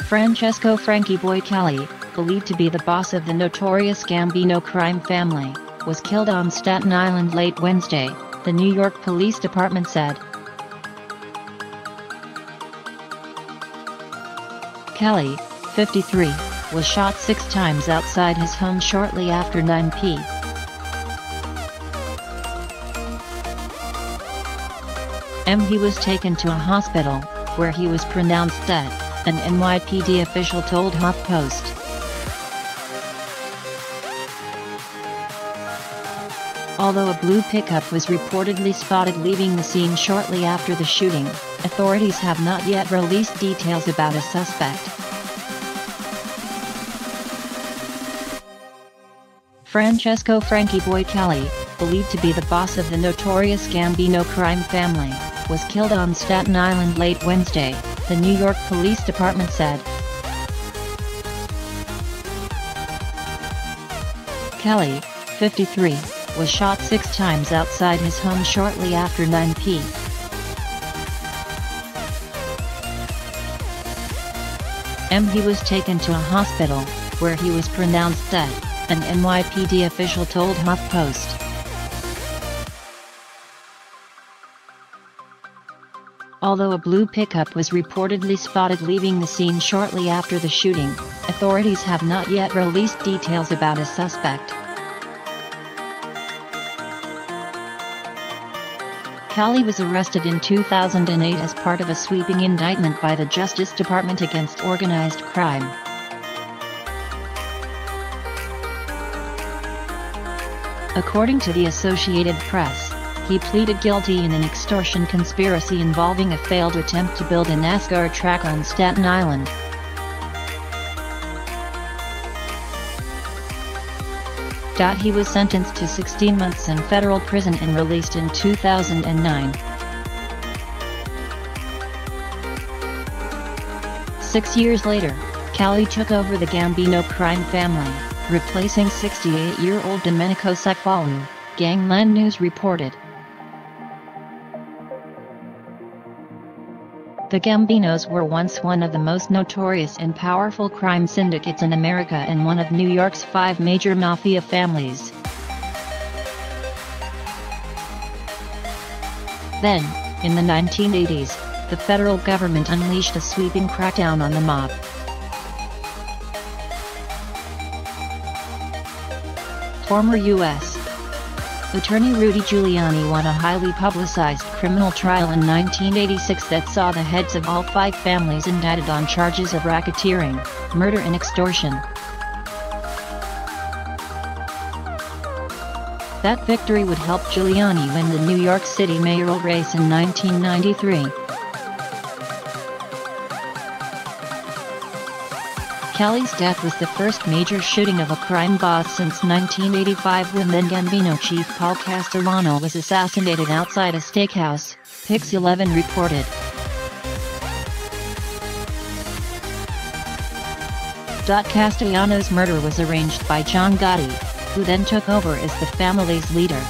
Francesco "Frankie Boy" Cali, believed to be the boss of the notorious Gambino crime family, was killed on Staten Island late Wednesday, the New York Police Department said. Cali, 53, was shot 6 times outside his home shortly after 9 p.m. He was taken to a hospital, where he was pronounced dead, an NYPD official told HuffPost. Although a blue pickup was reportedly spotted leaving the scene shortly after the shooting, authorities have not yet released details about a suspect. Francesco "Frankie Boy" Cali, believed to be the boss of the notorious Gambino crime family, was killed on Staten Island late Wednesday, the New York Police Department said. Cali, 53, was shot 6 times outside his home shortly after 9 p.m. He was taken to a hospital, where he was pronounced dead, an NYPD official told HuffPost. Although a blue pickup was reportedly spotted leaving the scene shortly after the shooting, authorities have not yet released details about a suspect. Cali was arrested in 2008 as part of a sweeping indictment by the Justice Department against organized crime. According to the Associated Press, he pleaded guilty in an extortion conspiracy involving a failed attempt to build a NASCAR track on Staten Island. He was sentenced to 16 months in federal prison and released in 2009. 6 years later, Cali took over the Gambino crime family, replacing 68-year-old Domenico Cefalu, Gangland News reported. The Gambinos were once one of the most notorious and powerful crime syndicates in America and one of New York's 5 major mafia families. Then, in the 1980s, the federal government unleashed a sweeping crackdown on the mob. Former U.S. Attorney Rudy Giuliani won a highly publicized criminal trial in 1986 that saw the heads of all 5 families indicted on charges of racketeering, murder and extortion. That victory would help Giuliani win the New York City mayoral race in 1993. Cali's death was the first major shooting of a crime boss since 1985 when then Gambino chief Paul Castellano was assassinated outside a steakhouse, Pix 11 reported. Castellano's murder was arranged by John Gotti, who then took over as the family's leader.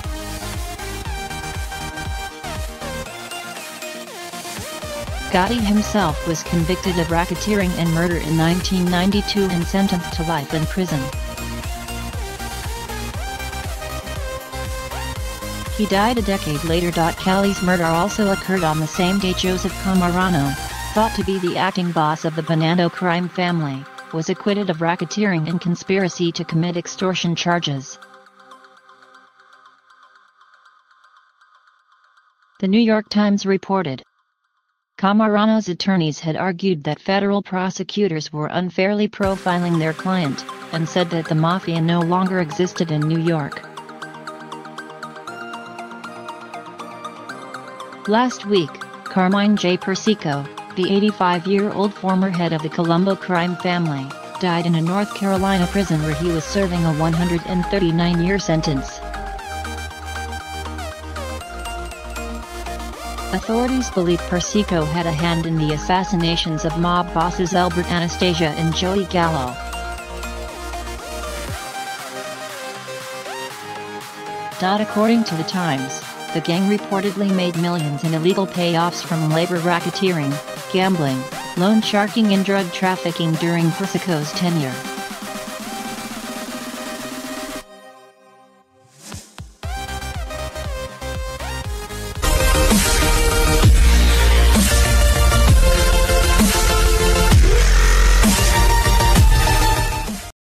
Gotti himself was convicted of racketeering and murder in 1992 and sentenced to life in prison. He died a decade later. Cali's murder also occurred on the same day Joseph Camarano, thought to be the acting boss of the Bonanno crime family, was acquitted of racketeering and conspiracy to commit extortion charges. The New York Times reported. Camarano's attorneys had argued that federal prosecutors were unfairly profiling their client, and said that the mafia no longer existed in New York. Last week, Carmine J. Persico, the 85-year-old former head of the Colombo crime family, died in a North Carolina prison where he was serving a 139-year sentence. Authorities believe Persico had a hand in the assassinations of mob bosses Albert Anastasia and Joey Gallo. According to the Times, The gang reportedly made millions in illegal payoffs from labor racketeering, gambling, loan sharking and drug trafficking during Francesco's tenure.